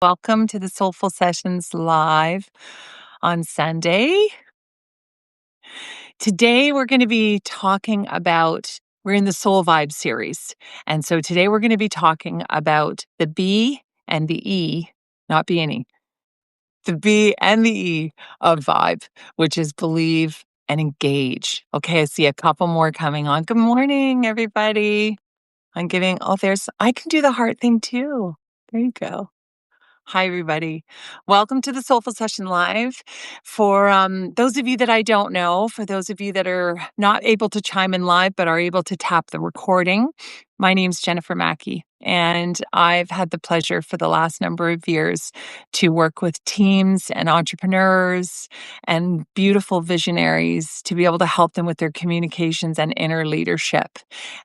Welcome to the SoulFull Sessions live on Sunday. Today, we're going to be talking about, we're in the Soul Vibe series. And so today we're going to be talking about the B and the E, not B and E, the B and the E of vibe, which is believe and engage. Okay, I see a couple more coming on. Good morning, everybody. I can do the heart thing too. There you go. Hi, everybody. Welcome to the SoulFull Session Live. For those of you that I don't know, for those of you that are not able to chime in live but are able to tap the recording, my name's Jennifer Mackey, and I've had the pleasure for the last number of years to work with teams and entrepreneurs and beautiful visionaries to be able to help them with their communications and inner leadership.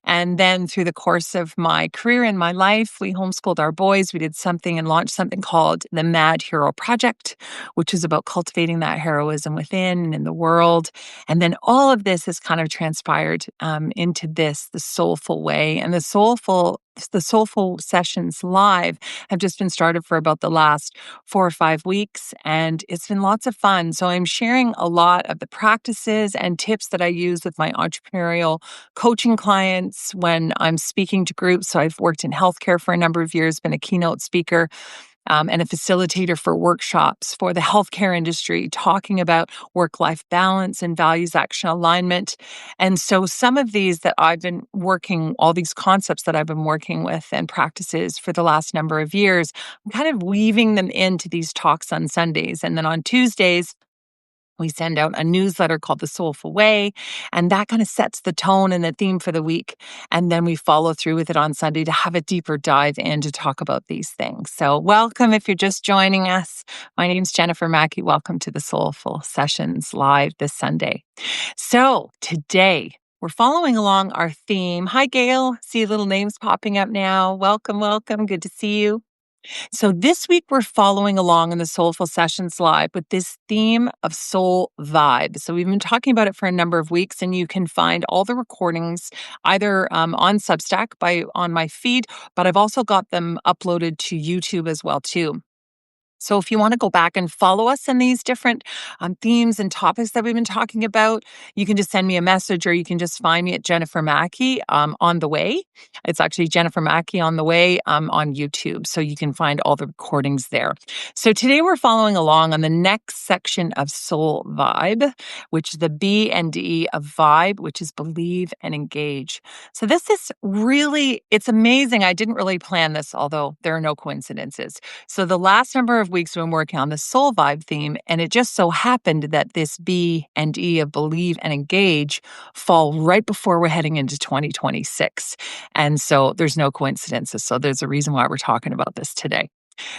And then through the course of my career and my life, we homeschooled our boys. We did something and launched something called the Mad Hero Project, which is about cultivating that heroism within and in the world. And then all of this has kind of transpired into this, the Soulful Way. And the SoulFull Sessions Live have just been started for about the last 4 or 5 weeks, and it's been lots of fun. So I'm sharing a lot of the practices and tips that I use with my entrepreneurial coaching clients when I'm speaking to groups. So I've worked in healthcare for a number of years, been a keynote speaker, and a facilitator for workshops for the healthcare industry, talking about work-life balance and values action alignment. And so some of these that I've been working, all these concepts that I've been working with and practices for the last number of years, I'm kind of weaving them into these talks on Sundays. And then on Tuesdays, we send out a newsletter called The Soulful Way, and that kind of sets the tone and the theme for the week. And then we follow through with it on Sunday to have a deeper dive in to talk about these things. So welcome if you're just joining us. My name's Jennifer Mackey. Welcome to the Soulful Sessions live this Sunday. So today, we're following along our theme. Hi, Gail. See little names popping up now. Welcome, welcome. Good to see you. So this week we're following along in the SoulFull Sessions Live with this theme of soul vibe. So we've been talking about it for a number of weeks, and you can find all the recordings either on Substack on my feed, but I've also got them uploaded to YouTube as well too. So if you want to go back and follow us in these different themes and topics that we've been talking about, you can just send me a message, or you can just find me at Jennifer Mackey on the way. It's actually Jennifer Mackey on the way on YouTube. So you can find all the recordings there. So today we're following along on the next section of Soul Vibe, which is the B and E of vibe, which is believe and engage. So this is really, it's amazing. I didn't really plan this, although there are no coincidences. So the last number of weeks we've been working on the soul vibe theme, and it just so happened that this B and E of believe and engage fall right before we're heading into 2026. And so there's no coincidences. So there's a reason why we're talking about this today.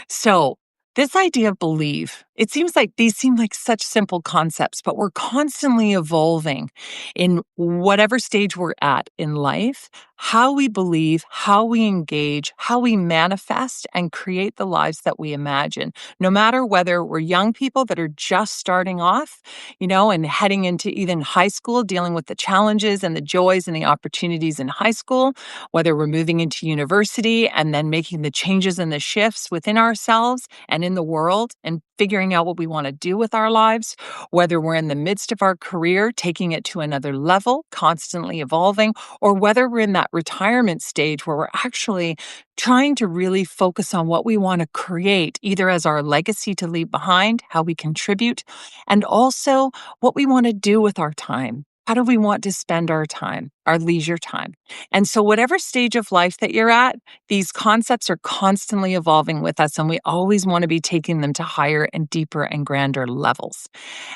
So this idea of believe, it seems like these seem like such simple concepts, but we're constantly evolving in whatever stage we're at in life, how we believe, how we engage, how we manifest and create the lives that we imagine. No matter whether we're young people that are just starting off, and heading into even high school, dealing with the challenges and the joys and the opportunities in high school, whether we're moving into university and then making the changes and the shifts within ourselves and in the world and figuring out what we want to do with our lives, whether we're in the midst of our career, taking it to another level, constantly evolving, or whether we're in that retirement stage where we're actually trying to really focus on what we want to create, either as our legacy to leave behind, how we contribute, and also what we want to do with our time. How do we want to spend our time, our leisure time? And so whatever stage of life that you're at, these concepts are constantly evolving with us, and we always want to be taking them to higher and deeper and grander levels.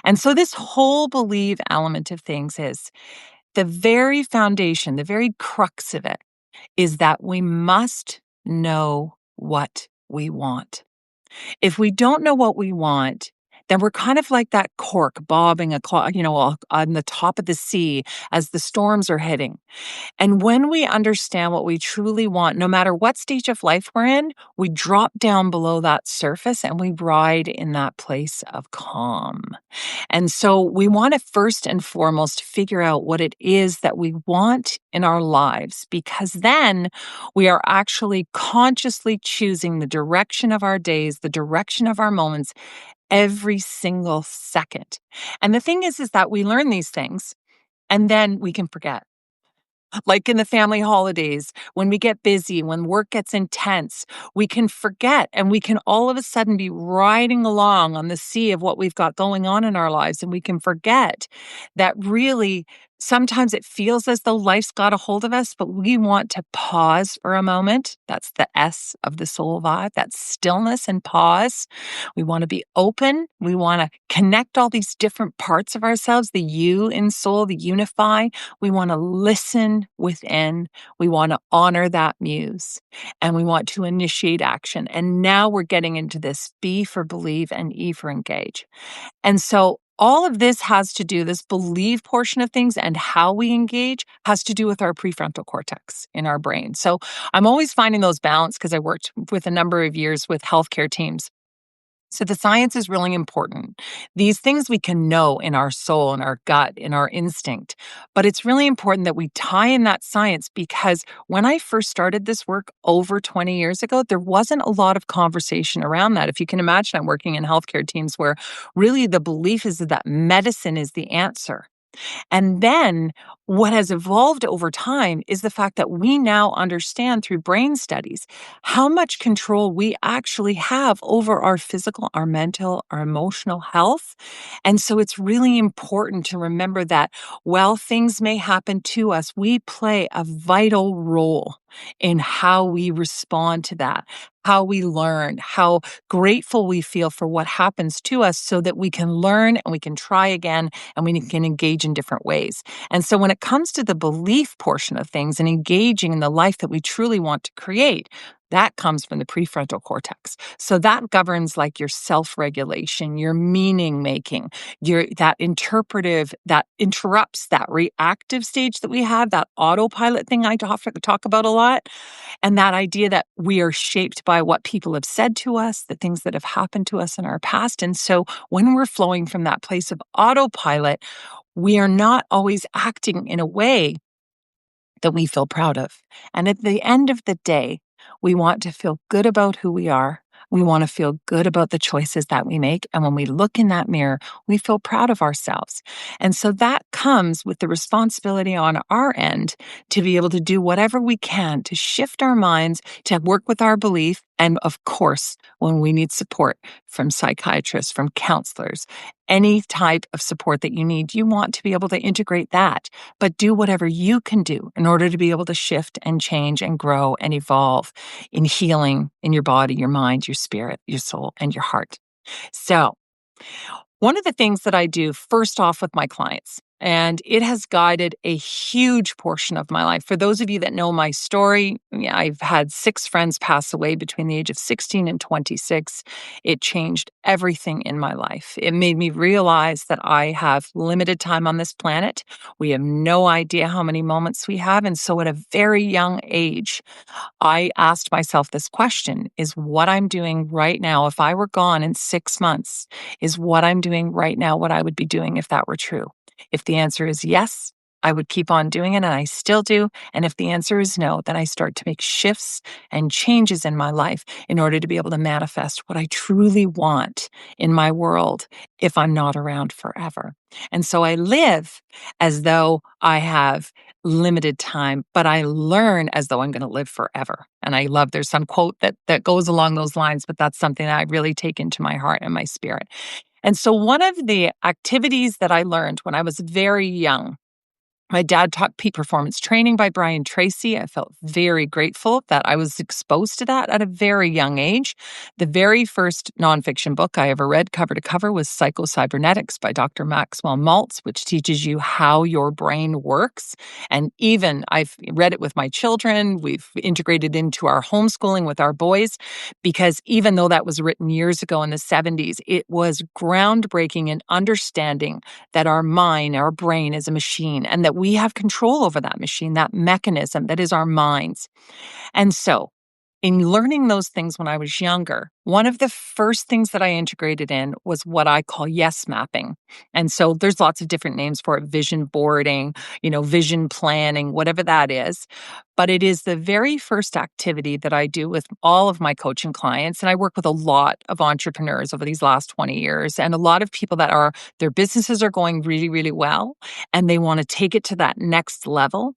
And so this whole believe element of things is the very foundation, the very crux of it is that we must know what we want. If we don't know what we want, then we're kind of like that cork bobbing on the top of the sea as the storms are hitting. And when we understand what we truly want, no matter what stage of life we're in, we drop down below that surface and we ride in that place of calm. And so we want to first and foremost figure out what it is that we want in our lives, because then we are actually consciously choosing the direction of our days, the direction of our moments every single second. And the thing is that we learn these things and then we can forget. Like in the family holidays, when we get busy, when work gets intense, we can forget and we can all of a sudden be riding along on the sea of what we've got going on in our lives. And we can forget that really sometimes it feels as though life's got a hold of us, but we want to pause for a moment. That's the S of the soul vibe, that stillness and pause. We want to be open. We want to connect all these different parts of ourselves, the you in soul, the unify. We want to listen within. We want to honor that muse and we want to initiate action. And now we're getting into this B for believe and E for engage. And so all of this has to do, this believe portion of things and how we engage has to do with our prefrontal cortex in our brain. So I'm always finding those balance because I worked with a number of years with healthcare teams. So the science is really important. These things we can know in our soul, in our gut, in our instinct. But it's really important that we tie in that science because when I first started this work over 20 years ago, there wasn't a lot of conversation around that. If you can imagine, I'm working in healthcare teams where really the belief is that medicine is the answer. And then what has evolved over time is the fact that we now understand through brain studies how much control we actually have over our physical, our mental, our emotional health. And so it's really important to remember that while things may happen to us, we play a vital role in how we respond to that, how we learn, how grateful we feel for what happens to us so that we can learn and we can try again and we can engage in different ways. And so when it comes to the belief portion of things and engaging in the life that we truly want to create, that comes from the prefrontal cortex. So that governs like your self-regulation, your meaning making, your that interpretive, that interrupts that reactive stage that we have, that autopilot thing I talk about a lot. And that idea that we are shaped by what people have said to us, the things that have happened to us in our past. And so when we're flowing from that place of autopilot, we are not always acting in a way that we feel proud of. And at the end of the day, we want to feel good about who we are. We want to feel good about the choices that we make. And when we look in that mirror, we feel proud of ourselves. And so that comes with the responsibility on our end to be able to do whatever we can to shift our minds, to work with our belief. And of course, when we need support from psychiatrists, from counselors, any type of support that you need, you want to be able to integrate that, but do whatever you can do in order to be able to shift and change and grow and evolve in healing in your body, your mind, your spirit, your soul, and your heart. So one of the things that I do first off with my clients, and it has guided a huge portion of my life. For those of you that know my story, I've had 6 friends pass away between the age of 16 and 26. It changed everything in my life. It made me realize that I have limited time on this planet. We have no idea how many moments we have. And so at a very young age, I asked myself this question, is what I'm doing right now, if I were gone in 6 months, is what I'm doing right now what I would be doing if that were true? If the answer is yes, I would keep on doing it, and I still do. And if the answer is no, then I start to make shifts and changes in my life in order to be able to manifest what I truly want in my world if I'm not around forever. And so I live as though I have limited time, but I learn as though I'm going to live forever. And I love, there's some quote that goes along those lines, but that's something that I really take into my heart and my spirit. And so one of the activities that I learned when I was very young My dad taught peak performance training by Brian Tracy. I felt very grateful that I was exposed to that at a very young age. The very first nonfiction book I ever read cover to cover was Psycho-Cybernetics by Dr. Maxwell Maltz, which teaches you how your brain works. And even I've read it with my children. We've integrated into our homeschooling with our boys, because even though that was written years ago in the 70s, it was groundbreaking in understanding that our mind, our brain is a machine, and that we have control over that machine, that mechanism that is our minds. And so, in learning those things when I was younger, one of the first things that I integrated in was what I call yes mapping. And so there's lots of different names for it: vision boarding, vision planning, whatever that is. But it is the very first activity that I do with all of my coaching clients. And I work with a lot of entrepreneurs over these last 20 years, and a lot of people that their businesses are going really, really well, and they want to take it to that next level.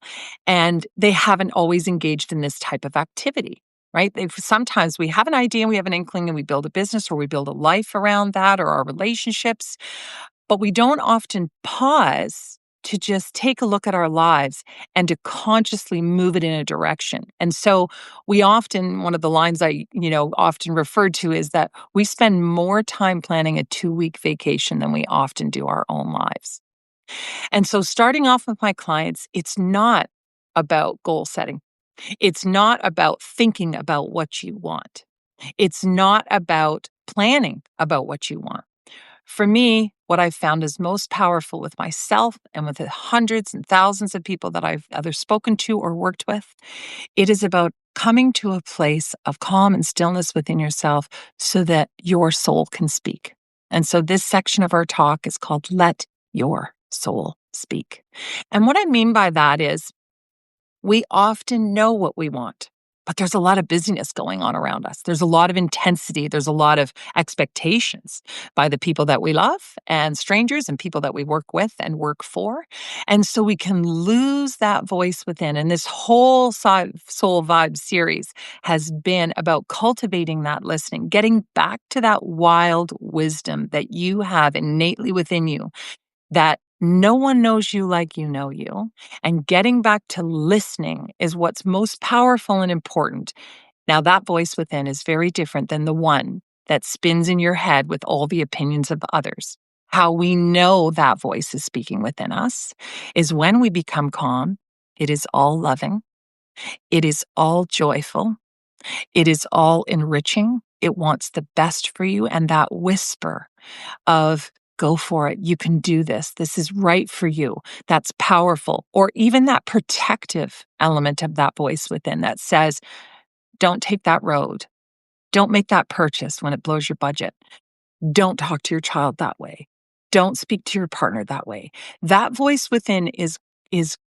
And they haven't always engaged in this type of activity. Right? Sometimes we have an idea and we have an inkling and we build a business or we build a life around that, or our relationships, but we don't often pause to just take a look at our lives and to consciously move it in a direction. And so one of the lines I, often referred to is that we spend more time planning a 2-week vacation than we often do our own lives. And so starting off with my clients, it's not about goal setting. It's not about thinking about what you want. It's not about planning about what you want. For me, what I've found is most powerful with myself and with the hundreds and thousands of people that I've either spoken to or worked with, it is about coming to a place of calm and stillness within yourself so that your soul can speak. And so this section of our talk is called Let Your Soul Speak. And what I mean by that is, we often know what we want, but there's a lot of busyness going on around us. There's a lot of intensity. There's a lot of expectations by the people that we love and strangers and people that we work with and work for. And so we can lose that voice within. And this whole Soul Vibe series has been about cultivating that listening, getting back to that wild wisdom that you have innately within you, that no one knows you like you know you. And getting back to listening is what's most powerful and important. Now, that voice within is very different than the one that spins in your head with all the opinions of others. How we know that voice is speaking within us is when we become calm. It is all loving. It is all joyful. It is all enriching. It wants the best for you. And that whisper of, go for it. You can do this. This is right for you. That's powerful. Or even that protective element of that voice within that says, don't take that road. Don't make that purchase when it blows your budget. Don't talk to your child that way. Don't speak to your partner that way. That voice within is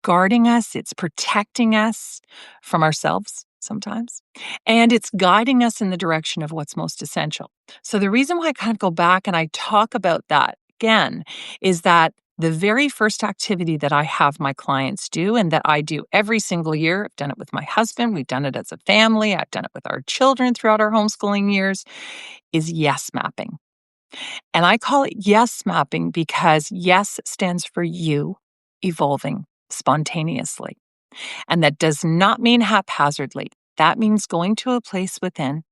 guarding us. It's protecting us from ourselves sometimes. And it's guiding us in the direction of what's most essential. So the reason why I kind of go back and I talk about that again is that the very first activity that I have my clients do, and that I do every single year, I've done it with my husband, we've done it as a family, I've done it with our children throughout our homeschooling years, is yes mapping. And I call it yes mapping because yes stands for you evolving spontaneously. And that does not mean haphazardly. That means going to a place within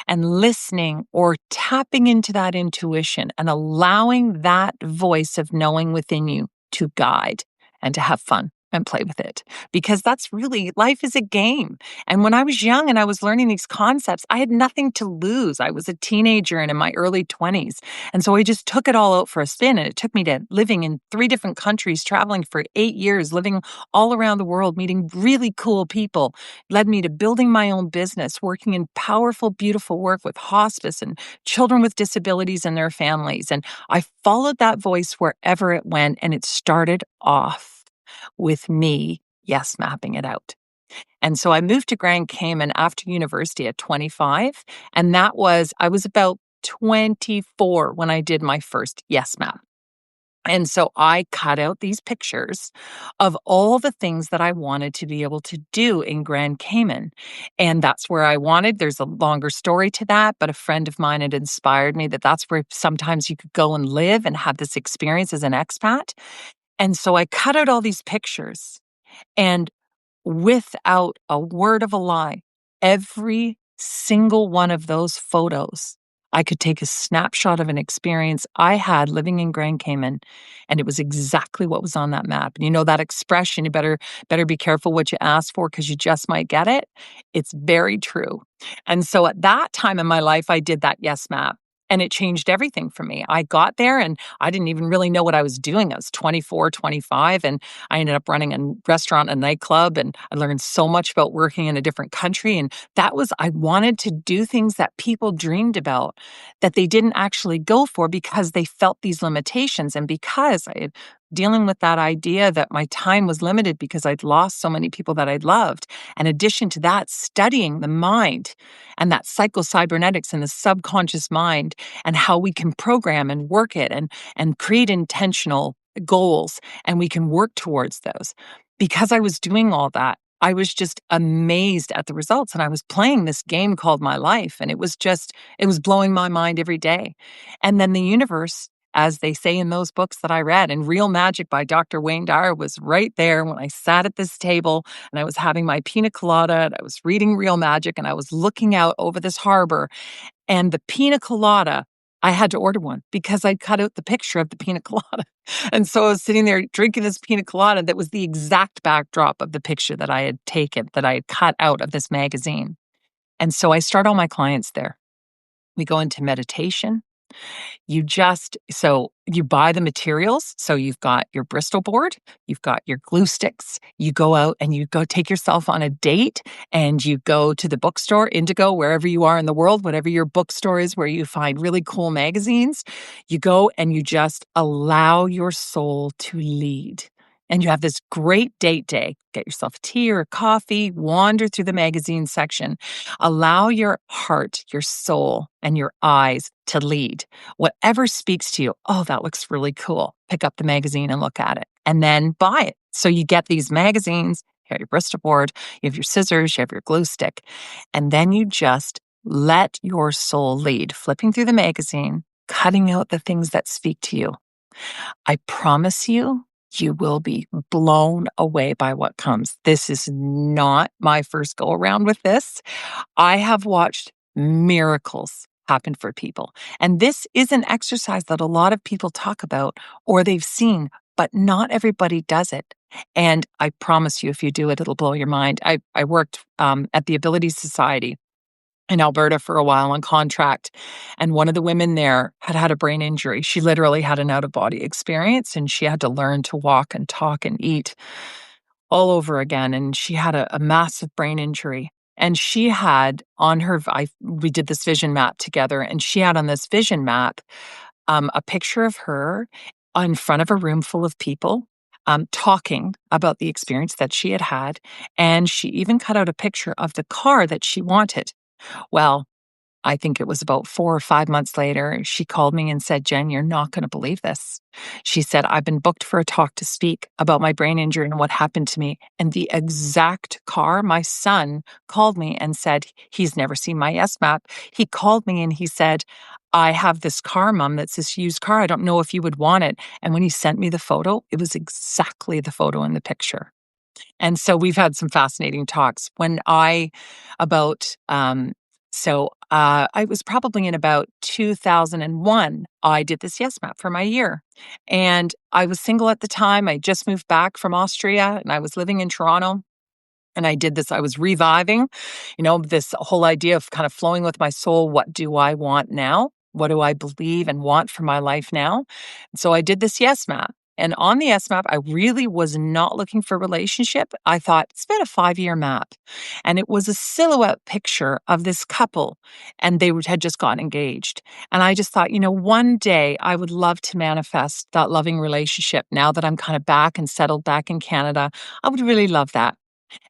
and listening or tapping into that intuition and allowing that voice of knowing within you to guide and to have fun and play with it. Because that's really, life is a game. And when I was young and I was learning these concepts, I had nothing to lose. I was a teenager and in my early 20s. And so I just took it all out for a spin. And it took me to living in 3 different countries, traveling for 8 years, living all around the world, meeting really cool people, led me to building my own business, working in powerful, beautiful work with hospice and children with disabilities and their families. And I followed that voice wherever it went. And it started off with me yes mapping it out. And so I moved to Grand Cayman after university at 25. And I was about 24 when I did my first yes map. And so I cut out these pictures of all the things that I wanted to be able to do in Grand Cayman. And that's where I wanted. There's a longer story to that, but a friend of mine had inspired me that that's where sometimes you could go and live and have this experience as an expat. And so I cut out all these pictures, and without a word of a lie, every single one of those photos, I could take a snapshot of an experience I had living in Grand Cayman, and it was exactly what was on that map. And you know that expression, you better be careful what you ask for because you just might get it. It's very true. And so at that time in my life, I did that yes map. And it changed everything for me. I got there and I didn't even really know what I was doing. I was 24, 25, and I ended up running a restaurant, a nightclub, and I learned so much about working in a different country. And I wanted to do things that people dreamed about that they didn't actually go for because they felt these limitations. And because I had dealing with that idea that my time was limited because I'd lost so many people that I'd loved. In addition to that, studying the mind and that psycho-cybernetics and the subconscious mind and how we can program and work it and create intentional goals, and we can work towards those. Because I was doing all that, I was just amazed at the results, and I was playing this game called my life, and it was blowing my mind every day. And then the universe, as they say in those books that I read, and Real Magic by Dr. Wayne Dyer was right there when I sat at this table and I was having my pina colada and I was reading Real Magic and I was looking out over this harbor, and the pina colada, I had to order one because I'd cut out the picture of the pina colada. And so I was sitting there drinking this pina colada that was the exact backdrop of the picture that I had taken, that I had cut out of this magazine. And so I start all my clients there. We go into meditation. You buy the materials. So you've got your Bristol board, you've got your glue sticks. You go out and you go take yourself on a date and you go to the bookstore, Indigo, wherever you are in the world, whatever your bookstore is where you find really cool magazines. You go and you just allow your soul to lead. And you have this great date day. Get yourself tea or coffee, wander through the magazine section. Allow your heart, your soul, and your eyes to lead. Whatever speaks to you, oh, that looks really cool. Pick up the magazine and look at it, and then buy it. So you get these magazines, you have your Bristol board, you have your scissors, you have your glue stick, and then you just let your soul lead, flipping through the magazine, cutting out the things that speak to you. I promise you, you will be blown away by what comes. This is not my first go around with this. I have watched miracles happen for people. And this is an exercise that a lot of people talk about or they've seen, but not everybody does it. And I promise you, if you do it, it'll blow your mind. I worked at the Ability Society in Alberta for a while on contract. And one of the women there had had a brain injury. She literally had an out-of-body experience, and she had to learn to walk and talk and eat all over again. And she had a massive brain injury. And she had on her, we did this vision map together, and she had on this vision map a picture of her in front of a room full of people talking about the experience that she had had. And she even cut out a picture of the car that she wanted. Well, I think it was about 4 or 5 months later, she called me and said, "Jen, you're not going to believe this." She said, "I've been booked for a talk to speak about my brain injury and what happened to me." And the exact car, my son called me and said, he's never seen my S map. He called me and he said, "I have this car, Mom, that's this used car. I don't know if you would want it." And when he sent me the photo, it was exactly the photo in the picture. And so we've had some fascinating talks. About, I was probably in about 2001, I did this Yes Map for my year. And I was single at the time. I just moved back from Austria and I was living in Toronto. And I did this, I was reviving, this whole idea of kind of flowing with my soul. What do I want now? What do I believe and want for my life now? And so I did this Yes Map. And on the Yes Map, I really was not looking for a relationship. I thought, it's been a 5-year map. And it was a silhouette picture of this couple, and they had just gotten engaged. And I just thought, one day I would love to manifest that loving relationship now that I'm kind of back and settled back in Canada. I would really love that.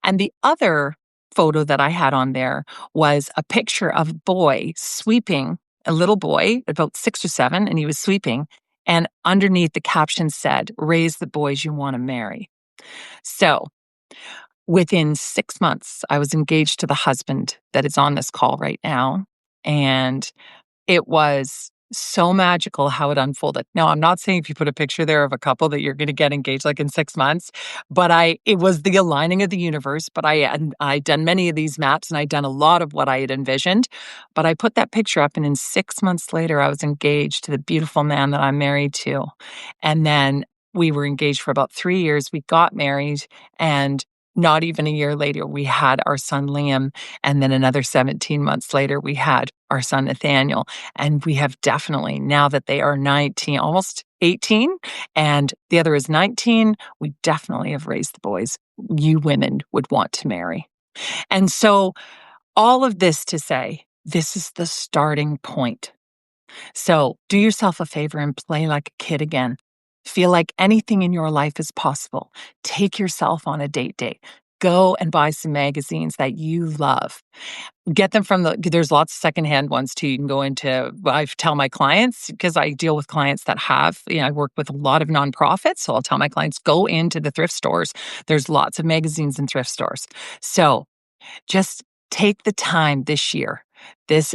And the other photo that I had on there was a picture of a boy sweeping, a little boy, about 6 or 7, and he was sweeping. And underneath the caption said, "Raise the boys you want to marry." So within 6 months, I was engaged to the husband that is on this call right now. And it was so magical how it unfolded. Now, I'm not saying if you put a picture there of a couple that you're going to get engaged like in 6 months, but it was the aligning of the universe. But I'd done many of these maps and I'd done a lot of what I had envisioned. But I put that picture up, and in 6 months later, I was engaged to the beautiful man that I'm married to. And then we were engaged for about 3 years. We got married, and not even a year later, we had our son Liam. And then another 17 months later, we had our son Nathaniel. And we have definitely, now that they are 19, almost 18, and the other is 19, we definitely have raised the boys you women would want to marry. And so, all of this to say, this is the starting point. So, do yourself a favor and play like a kid again. Feel like anything in your life is possible. Take yourself on a date day. Go and buy some magazines that you love. Get them there's lots of secondhand ones too. You can go into, I tell my clients, because I deal with clients that I work with a lot of nonprofits. So I'll tell my clients, go into the thrift stores. There's lots of magazines in thrift stores. So just take the time this year,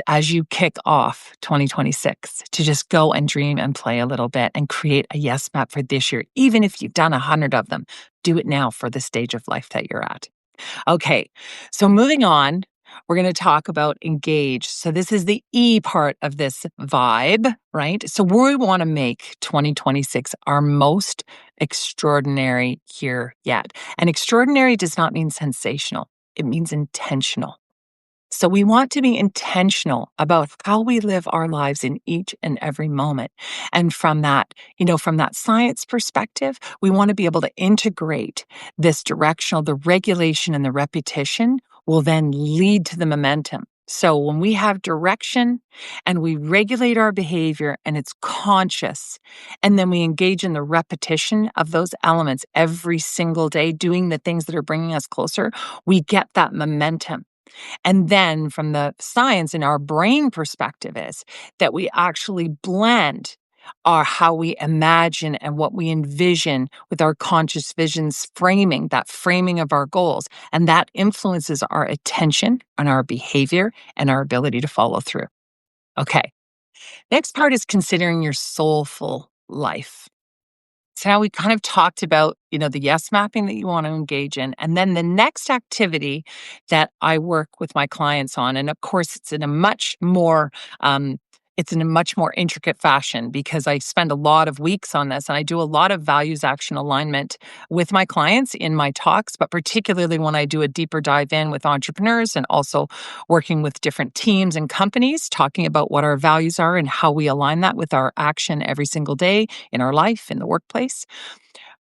as you kick off 2026, to just go and dream and play a little bit and create a yes map for this year. Even if you've done 100 of them, do it now for the stage of life that you're at. Okay, so moving on, we're going to talk about engage. So this is the E part of this vibe, right? So we want to make 2026 our most extraordinary year yet. And extraordinary does not mean sensational. It means intentional. So we want to be intentional about how we live our lives in each and every moment. And from that, from that science perspective, we want to be able to integrate this the regulation and the repetition will then lead to the momentum. So when we have direction and we regulate our behavior and it's conscious, and then we engage in the repetition of those elements every single day, doing the things that are bringing us closer, we get that momentum. And then from the science and our brain perspective is that we actually blend how we imagine and what we envision with our conscious visions framing, that framing of our goals. And that influences our attention and our behavior and our ability to follow through. Okay. Next part is considering your soulful life. So now we kind of talked about, the yes mapping that you want to engage in. And then the next activity that I work with my clients on, and of course it's in a much more intricate fashion because I spend a lot of weeks on this, and I do a lot of values action alignment with my clients in my talks, but particularly when I do a deeper dive in with entrepreneurs and also working with different teams and companies, talking about what our values are and how we align that with our action every single day in our life, in the workplace.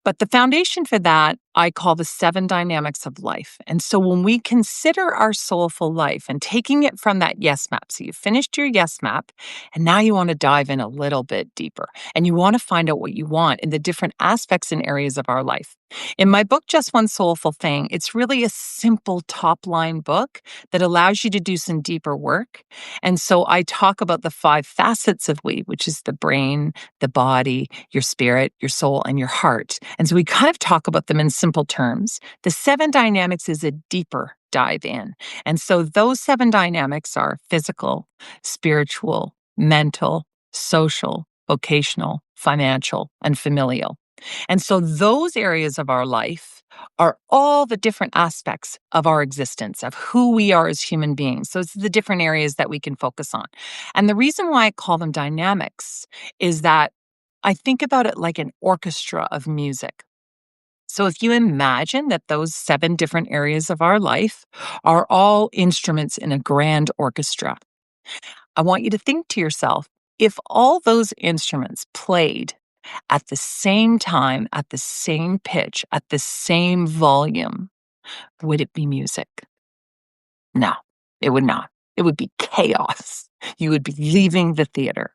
But the foundation for that, I call the 7 dynamics of life. And so when we consider our soulful life and taking it from that yes map, so you've finished your yes map, and now you want to dive in a little bit deeper, and you want to find out what you want in the different aspects and areas of our life. In my book, Just One Soulful Thing, it's really a simple top line book that allows you to do some deeper work. And so I talk about the 5 facets of we, which is the brain, the body, your spirit, your soul, and your heart. And so we kind of talk about them in simple terms. The 7 dynamics is a deeper dive in. And so those 7 dynamics are physical, spiritual, mental, social, vocational, financial, and familial. And so those areas of our life are all the different aspects of our existence, of who we are as human beings. So it's the different areas that we can focus on. And the reason why I call them dynamics is that I think about it like an orchestra of music. So if you imagine that those 7 different areas of our life are all instruments in a grand orchestra, I want you to think to yourself, if all those instruments played at the same time, at the same pitch, at the same volume, would it be music? No, it would not. It would be chaos. You would be leaving the theater.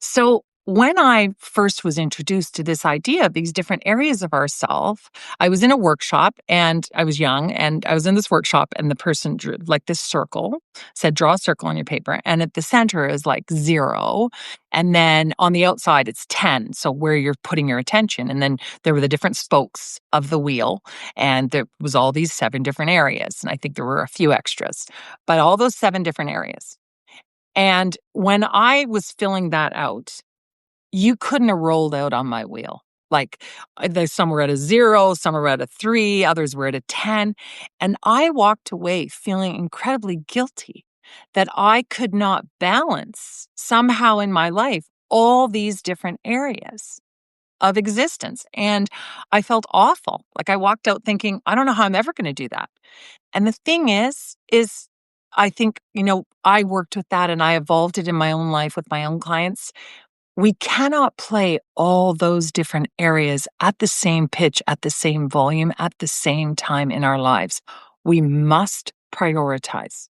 So when I first was introduced to this idea of these different areas of ourself, I was in a workshop and I was young and I was in this workshop and the person drew like this circle, said, draw a circle on your paper. And at the center is like 0. And then on the outside, it's 10. So where you're putting your attention. And then there were the different spokes of the wheel. And there was all these 7 different areas. And I think there were a few extras, but all those 7 different areas. And when I was filling that out, you couldn't have rolled out on my wheel. Like, some were at a 0, some were at a 3, others were at a 10. And I walked away feeling incredibly guilty that I could not balance somehow in my life all these different areas of existence. And I felt awful. Like, I walked out thinking, I don't know how I'm ever going to do that. And the thing is I think, I worked with that and I evolved it in my own life with my own clients. We cannot play all those different areas at the same pitch, at the same volume, at the same time in our lives. We must prioritize.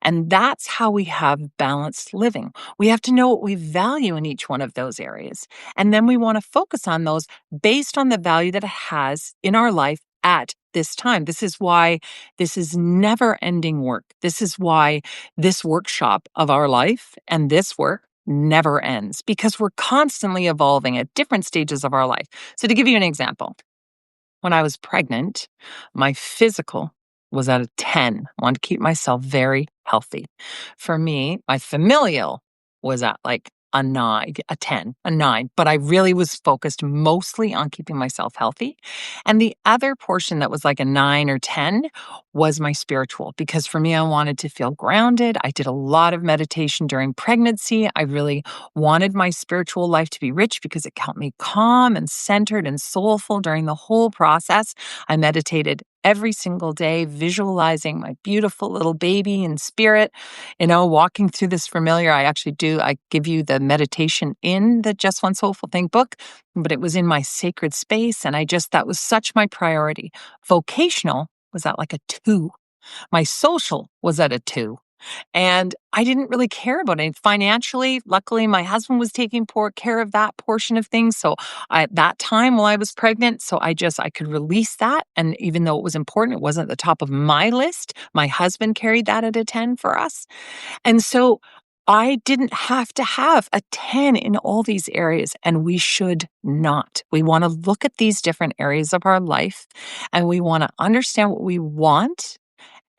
And that's how we have balanced living. We have to know what we value in each one of those areas. And then we want to focus on those based on the value that it has in our life at this time. This is why this is never ending work. This is why this workshop of our life and this work never ends, because we're constantly evolving at different stages of our life. So, to give you an example, when I was pregnant, my physical was at a 10. I wanted to keep myself very healthy. For me, my familial was at like a 9, a 10, a 9, but I really was focused mostly on keeping myself healthy. And the other portion that was like a 9 or 10 was my spiritual, because for me, I wanted to feel grounded. I did a lot of meditation during pregnancy. I really wanted my spiritual life to be rich because it kept me calm and centered and soulful during the whole process. I meditated every single day, visualizing my beautiful little baby in spirit, walking through this familiar. I give you the meditation in the Just One Soulful Thing book, but it was in my sacred space. And that was such my priority. Vocational was at like a 2. My social was at a 2. And I didn't really care about it. Financially, luckily, my husband was taking poor care of that portion of things. So at that time while I was pregnant, I could release that. And even though it was important, it wasn't at the top of my list. My husband carried that at a 10 for us. And so I didn't have to have a 10 in all these areas, and we should not. We want to look at these different areas of our life, and we want to understand what we want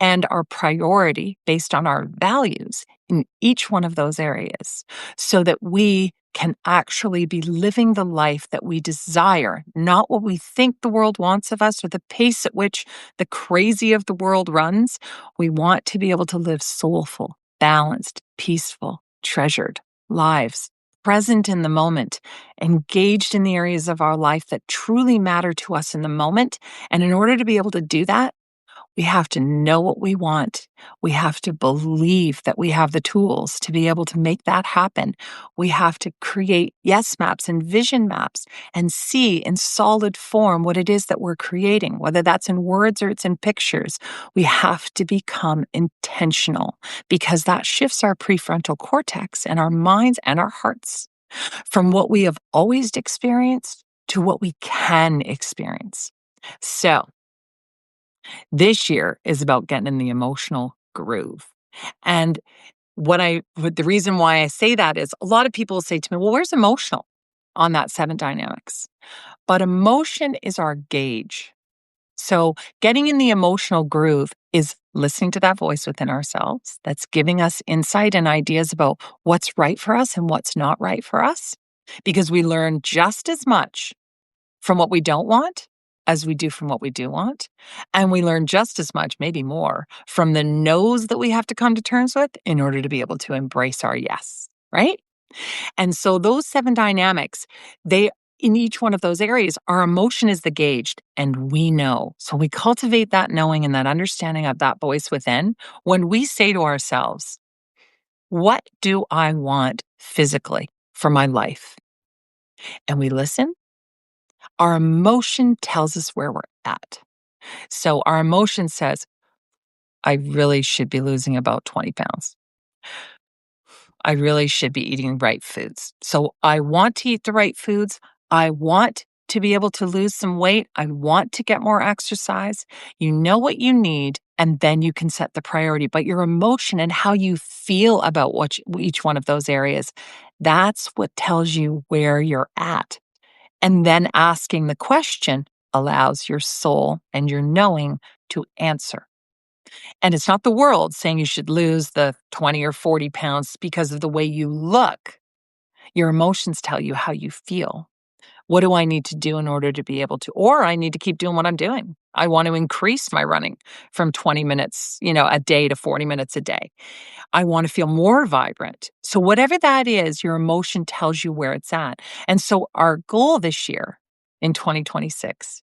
and our priority based on our values in each one of those areas, so that we can actually be living the life that we desire, not what we think the world wants of us or the pace at which the crazy of the world runs. We want to be able to live soulful, balanced, peaceful, treasured lives, present in the moment, engaged in the areas of our life that truly matter to us in the moment. And in order to be able to do that, we have to know what we want. We have to believe that we have the tools to be able to make that happen. We have to create yes maps and vision maps and see in solid form what it is that we're creating, whether that's in words or it's in pictures. We have to become intentional, because that shifts our prefrontal cortex and our minds and our hearts from what we have always experienced to what we can experience. So, this year is about getting in the emotional groove. And the reason why I say that is, a lot of people say to me, well, where's emotional on that 7 dynamics? But emotion is our gauge. So getting in the emotional groove is listening to that voice within ourselves that's giving us insight and ideas about what's right for us and what's not right for us, because we learn just as much from what we don't want as we do from what we do want. And we learn just as much, maybe more, from the no's that we have to come to terms with in order to be able to embrace our yes, right? And so those 7 dynamics, in each one of those areas, our emotion is the gauge, and we know. So we cultivate that knowing and that understanding of that voice within when we say to ourselves, what do I want physically for my life? And we listen. Our emotion tells us where we're at. So our emotion says, I really should be losing about 20 pounds. I really should be eating right foods. So I want to eat the right foods. I want to be able to lose some weight. I want to get more exercise. You know what you need, and then you can set the priority. But your emotion and how you feel about each one of those areas, that's what tells you where you're at. And then asking the question allows your soul and your knowing to answer. And it's not the world saying you should lose the 20 or 40 pounds because of the way you look. Your emotions tell you how you feel. What do I need to do in order to be able to, or I need to keep doing what I'm doing. I want to increase my running from 20 minutes, a day to 40 minutes a day. I want to feel more vibrant. So whatever that is, your emotion tells you where it's at. And so our goal this year in 2026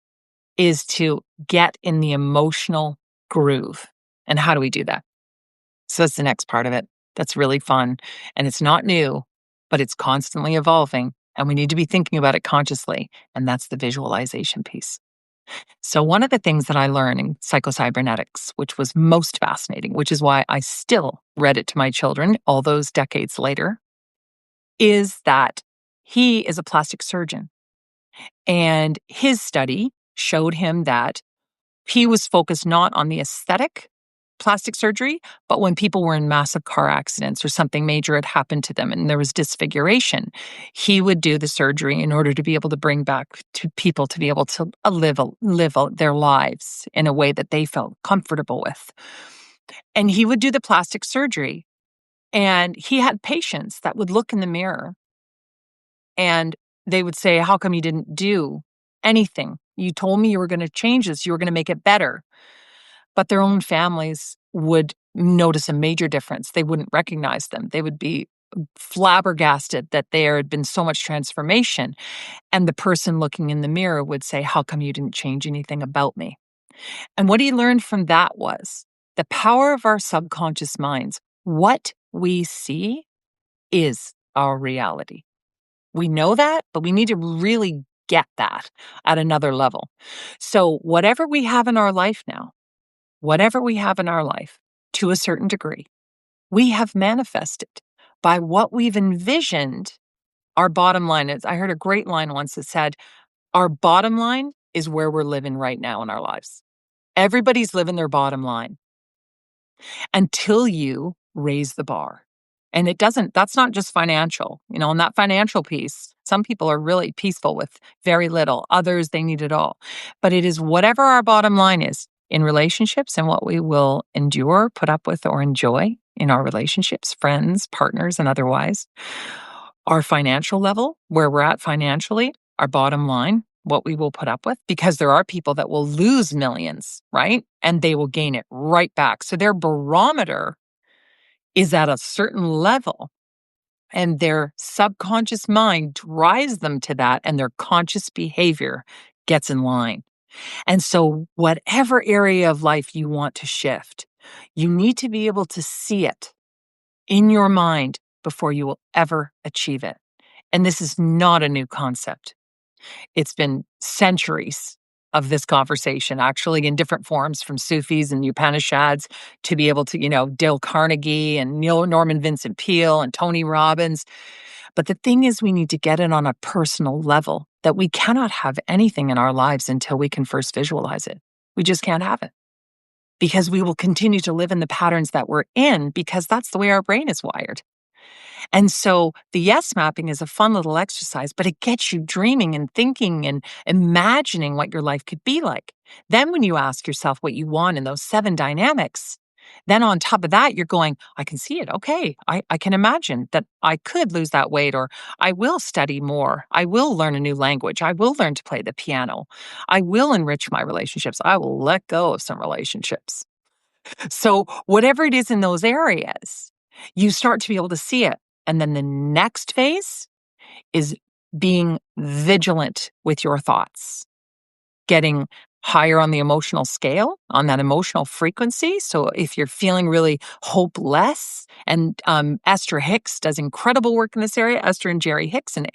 is to get in the emotional groove. And how do we do that? So that's the next part of it. That's really fun. And it's not new, but it's constantly evolving. And we need to be thinking about it consciously. And that's the visualization piece. So, one of the things that I learned in psychocybernetics, which was most fascinating, which is why I still read it to my children all those decades later, is that he is a plastic surgeon. And his study showed him that he was focused not on the aesthetic plastic surgery, but when people were in massive car accidents or something major had happened to them and there was disfiguration, he would do the surgery in order to be able to bring back to people to be able to live their lives in a way that they felt comfortable with. And he would do the plastic surgery. And he had patients that would look in the mirror and they would say, "How come you didn't do anything? You told me you were going to change this, you were going to make it better." But their own families would notice a major difference. They wouldn't recognize them. They would be flabbergasted that there had been so much transformation. And the person looking in the mirror would say, "How come you didn't change anything about me?" And what he learned from that was the power of our subconscious minds. What we see is our reality. We know that, but we need to really get that at another level. So, whatever we have in our life now, whatever we have in our life, to a certain degree, we have manifested by what we've envisioned our bottom line is. I heard a great line once that said, our bottom line is where we're living right now in our lives. Everybody's living their bottom line until you raise the bar. And that's not just financial, in that financial piece, some people are really peaceful with very little. Others, they need it all. But it is whatever our bottom line is in relationships and what we will endure, put up with, or enjoy in our relationships, friends, partners, and otherwise. Our financial level, where we're at financially, our bottom line, what we will put up with, because there are people that will lose millions, right? And they will gain it right back. So their barometer is at a certain level and their subconscious mind drives them to that and their conscious behavior gets in line. And so whatever area of life you want to shift, you need to be able to see it in your mind before you will ever achieve it. And this is not a new concept. It's been centuries of this conversation, actually, in different forms, from Sufis and Upanishads to be able to, Dale Carnegie and Norman Vincent Peale and Tony Robbins. But the thing is, we need to get it on a personal level, that we cannot have anything in our lives until we can first visualize it. We just can't have it because we will continue to live in the patterns that we're in because that's the way our brain is wired. And so the yes mapping is a fun little exercise, but it gets you dreaming and thinking and imagining what your life could be like. Then when you ask yourself what you want in those 7 dynamics, then on top of that, you're going, I can see it. Okay, I can imagine that I could lose that weight, or I will study more. I will learn a new language. I will learn to play the piano. I will enrich my relationships. I will let go of some relationships. So whatever it is in those areas, you start to be able to see it. And then the next phase is being vigilant with your thoughts, getting higher on the emotional scale, on that emotional frequency. So if you're feeling really hopeless, and Esther Hicks does incredible work in this area, Esther and Jerry Hicks, and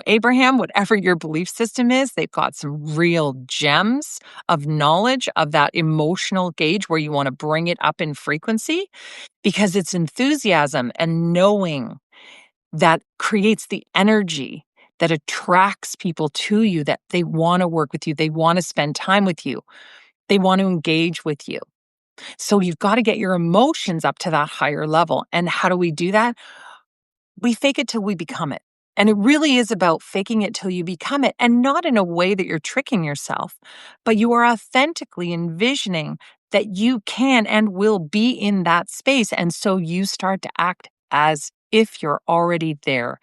Abraham, whatever your belief system is, they've got some real gems of knowledge of that emotional gauge where you want to bring it up in frequency, because it's enthusiasm and knowing that creates the energy that attracts people to you, that they want to work with you. They want to spend time with you. They want to engage with you. So you've got to get your emotions up to that higher level. And how do we do that? We fake it till we become it. And it really is about faking it till you become it, and not in a way that you're tricking yourself, but you are authentically envisioning that you can and will be in that space. And so you start to act as if you're already there.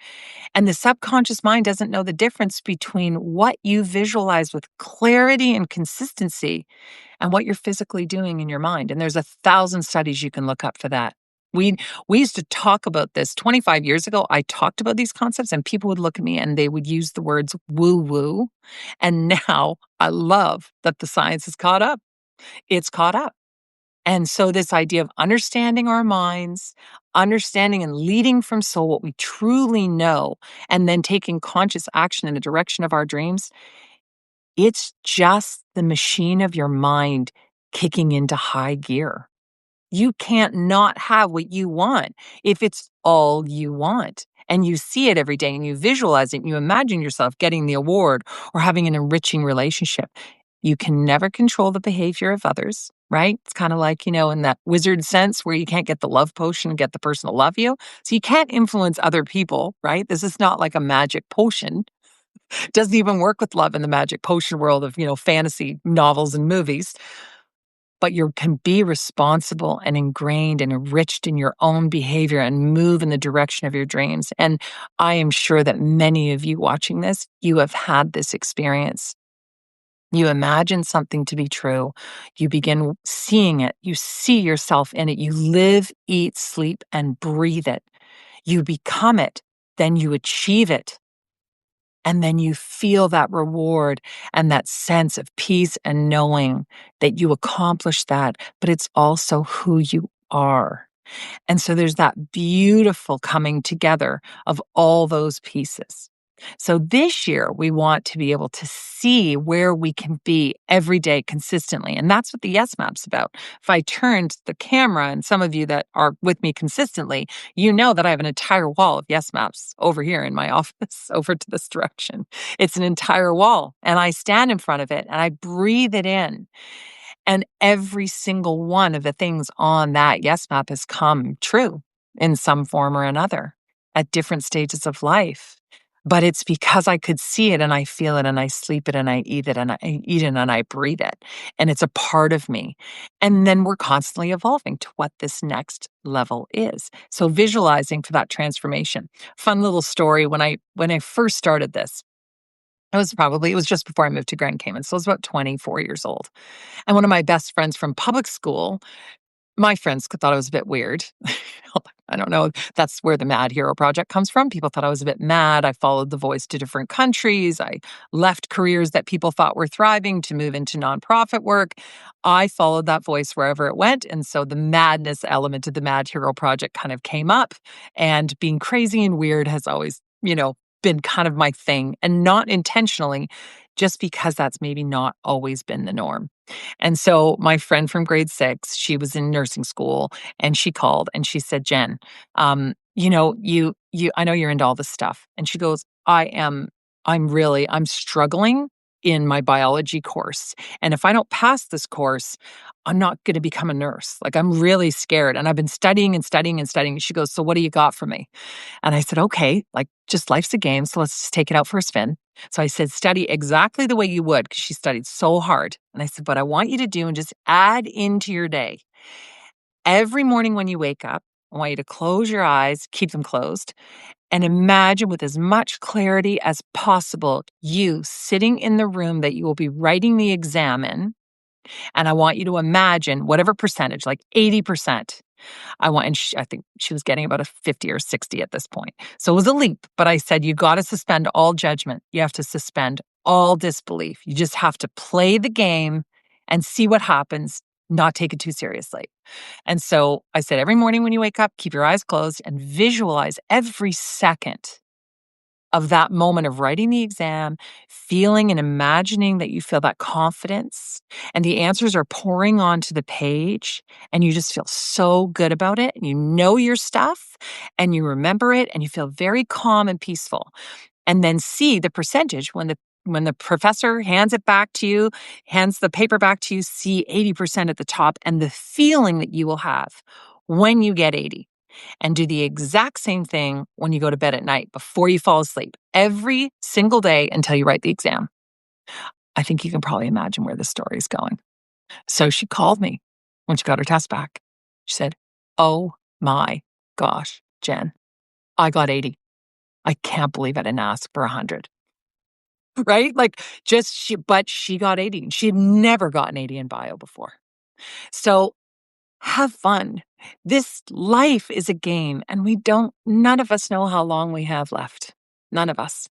And the subconscious mind doesn't know the difference between what you visualize with clarity and consistency and what you're physically doing in your mind. And there's 1,000 studies you can look up for that. We we used to talk about this 25 years ago. I talked about these concepts and people would look at me and they would use the words woo woo. And now I love that the science has caught up. It's caught up. And so this idea of understanding our minds, understanding and leading from soul what we truly know, and then taking conscious action in the direction of our dreams, it's just the machine of your mind kicking into high gear. You can't not have what you want if it's all you want. And you see it every day and you visualize it and you imagine yourself getting the award or having an enriching relationship. You can never control the behavior of others, right? It's kind of like, in that wizard sense where you can't get the love potion and get the person to love you. So you can't influence other people, right? This is not like a magic potion. It doesn't even work with love in the magic potion world of, fantasy novels and movies. But you can be responsible and ingrained and enriched in your own behavior and move in the direction of your dreams. And I am sure that many of you watching this, you have had this experience. You imagine something to be true. You begin seeing it. You see yourself in it. You live, eat, sleep, and breathe it. You become it. Then you achieve it. And then you feel that reward and that sense of peace and knowing that you accomplished that, but it's also who you are. And so there's that beautiful coming together of all those pieces. So this year, we want to be able to see where we can be every day consistently. And that's what the Yes Map's about. If I turned the camera, and some of you that are with me consistently, you know that I have an entire wall of Yes Maps over here in my office, over to this direction. It's an entire wall. And I stand in front of it and I breathe it in. And every single one of the things on that Yes Map has come true in some form or another at different stages of life. But it's because I could see it and I feel it and I sleep it and I eat it and I eat it and I breathe it. And it's a part of me. And then we're constantly evolving to what this next level is. So visualizing for that transformation. Fun little story when I first started this. It was just before I moved to Grand Cayman. So I was about 24 years old. And one of my best friends from public school, my friends thought I was a bit weird. I don't know. That's where the Mad Hero Project comes from. People thought I was a bit mad. I followed the voice to different countries. I left careers that people thought were thriving to move into nonprofit work. I followed that voice wherever it went. And so the madness element of the Mad Hero Project kind of came up. And being crazy and weird has always, been kind of my thing, and not intentionally, just because that's maybe not always been the norm. And so my friend from grade 6, she was in nursing school and she called and she said, "Jen, I know you're into all this stuff." And she goes, I'm struggling in my biology course. And if I don't pass this course, I'm not going to become a nurse. Like, I'm really scared. And I've been studying and studying and studying. She goes, "So what do you got for me?" And I said, "Okay, like, just life's a game. So let's just take it out for a spin." So I said, "Study exactly the way you would," because she studied so hard. And I said, "But I want you to do and just add into your day. Every morning when you wake up, I want you to close your eyes, keep them closed, and imagine with as much clarity as possible you sitting in the room that you will be writing the exam in. And I want you to imagine whatever percentage, like 80%. I think she was getting about a 50 or 60 at this point. So it was a leap, but I said, you got to suspend all judgment. You have to suspend all disbelief. You just have to play the game and see what happens, not take it too seriously. And so I said, every morning when you wake up, keep your eyes closed and visualize every second of that moment of writing the exam, feeling and imagining that you feel that confidence and the answers are pouring onto the page and you just feel so good about it and you know your stuff and you remember it and you feel very calm and peaceful. And then see the percentage when the professor hands it back to you, hands the paper back to you, see 80% at the top and the feeling that you will have when you get 80. And do the exact same thing when you go to bed at night before you fall asleep, every single day until you write the exam. I think you can probably imagine where this story is going. So she called me when she got her test back. She said, "Oh my gosh, Jen, I got 80. I can't believe I didn't ask for 100." Right? Like but she got 80. She had never gotten 80 in bio before. So have fun. This life is a game, and none of us know how long we have left. None of us.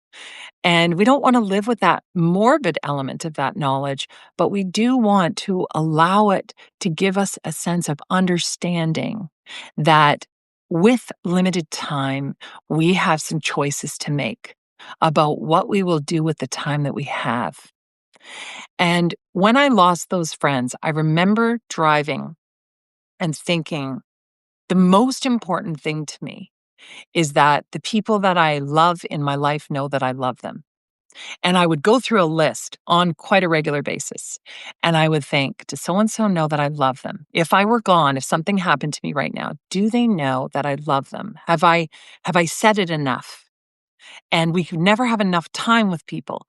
And we don't want to live with that morbid element of that knowledge, but we do want to allow it to give us a sense of understanding that with limited time, we have some choices to make about what we will do with the time that we have. And when I lost those friends, I remember driving and thinking the most important thing to me is that the people that I love in my life know that I love them. And I would go through a list on quite a regular basis. And I would think, does so and so know that I love them? If I were gone, if something happened to me right now, do they know that I love them? Have I said it enough? And we could never have enough time with people,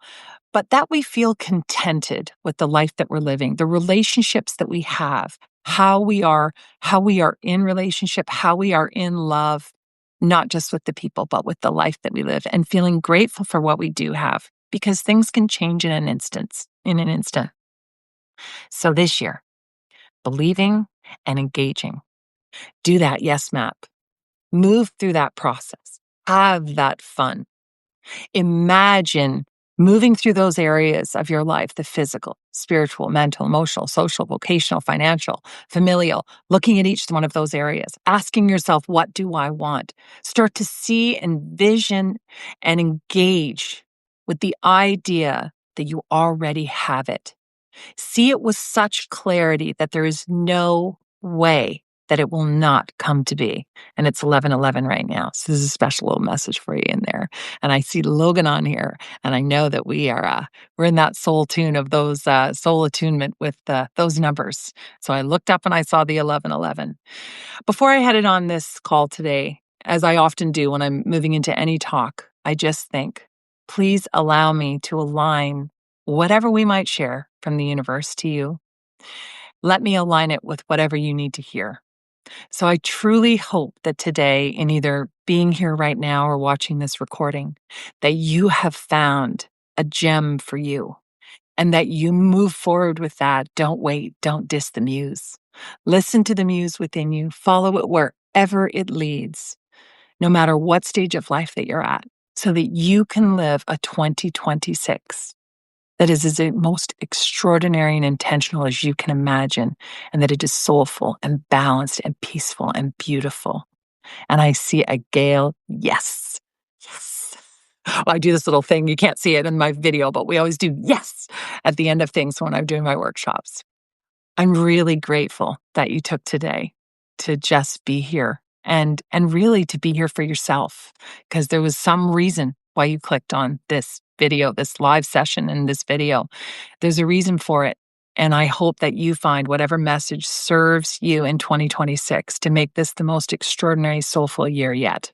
but that we feel contented with the life that we're living, the relationships that we have, how we are in relationship, how we are in love, not just with the people, but with the life that we live, and feeling grateful for what we do have, because things can change in an instant. So this year, believing and engaging, do that yes map, move through that process, have that fun. Imagine moving through those areas of your life, the physical, spiritual, mental, emotional, social, vocational, financial, familial, looking at each one of those areas, asking yourself, what do I want? Start to see, envision, and engage with the idea that you already have it. See it with such clarity that there is no way that it will not come to be. And it's 11:11 right now. So there's a special little message for you in there. And I see Logan on here, and I know that we're in that soul tune of those soul attunement with those numbers. So I looked up and I saw the 11:11. Before I headed on this call today, as I often do when I'm moving into any talk, I just think, please allow me to align whatever we might share from the universe to you. Let me align it with whatever you need to hear. So I truly hope that today, in either being here right now or watching this recording, that you have found a gem for you and that you move forward with that. Don't wait. Don't diss the muse. Listen to the muse within you. Follow it wherever it leads, no matter what stage of life that you're at, so that you can live a 2026 that is as most extraordinary and intentional as you can imagine, and that it is soulful and balanced and peaceful and beautiful. And I see a gale, yes, yes. Well, I do this little thing, you can't see it in my video, but we always do yes at the end of things when I'm doing my workshops. I'm really grateful that you took today to just be here and really to be here for yourself, because there was some reason why you clicked on this video, this live session in this video. There's a reason for it. And I hope that you find whatever message serves you in 2026 to make this the most extraordinary soulful year yet.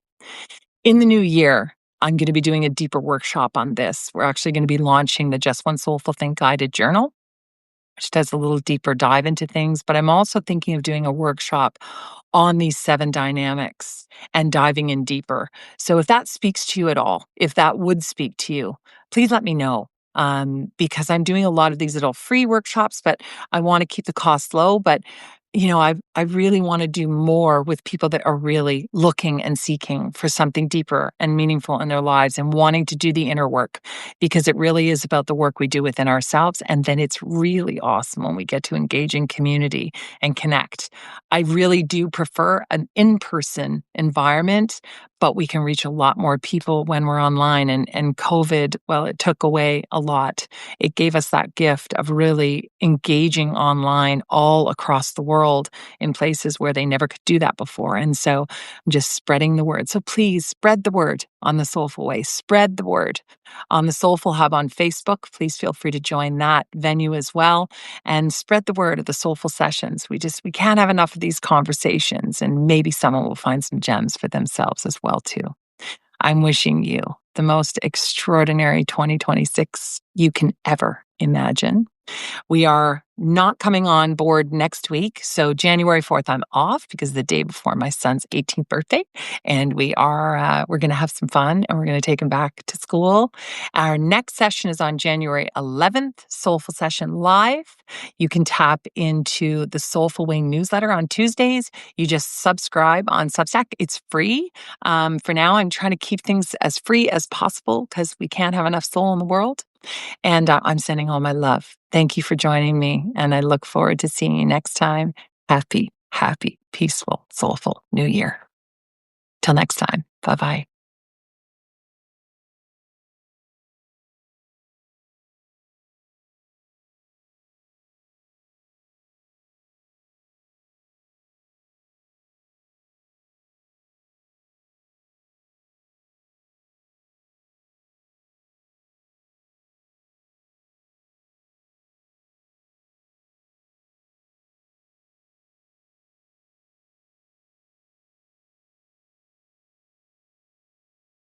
In the new year, I'm going to be doing a deeper workshop on this. We're actually going to be launching the Just One Soulful Think guided journal, which does a little deeper dive into things. But I'm also thinking of doing a workshop on these 7 dynamics and diving in deeper. So if that speaks to you at all, if that would speak to you, please let me know. Because I'm doing a lot of these little free workshops, but I want to keep the cost low. But I really want to do more with people that are really looking and seeking for something deeper and meaningful in their lives and wanting to do the inner work, because it really is about the work we do within ourselves. And then it's really awesome when we get to engage in community and connect. I really do prefer an in-person environment, but we can reach a lot more people when we're online. And COVID, well, it took away a lot. It gave us that gift of really engaging online all across the world in places where they never could do that before. And so I'm just spreading the word. So please spread the word on the Soulful Way. Spread the word on the Soulful Hub on Facebook. Please feel free to join that venue as well, and spread the word of the SoulFull Sessions. We can't have enough of these conversations, and maybe someone will find some gems for themselves as well too. I'm wishing you the most extraordinary 2026 you can ever imagine. We are not coming on board next week. So January 4th, I'm off because the day before my son's 18th birthday, and we're going to have some fun, and we're going to take him back to school. Our next session is on January 11th, SoulFull Session Live. You can tap into the Soulful Wing newsletter on Tuesdays. You just subscribe on Substack. It's free. For now, I'm trying to keep things as free as possible because we can't have enough soul in the world. And I'm sending all my love. Thank you for joining me. And I look forward to seeing you next time. Happy, peaceful, soulful New Year. Till next time. Bye-bye.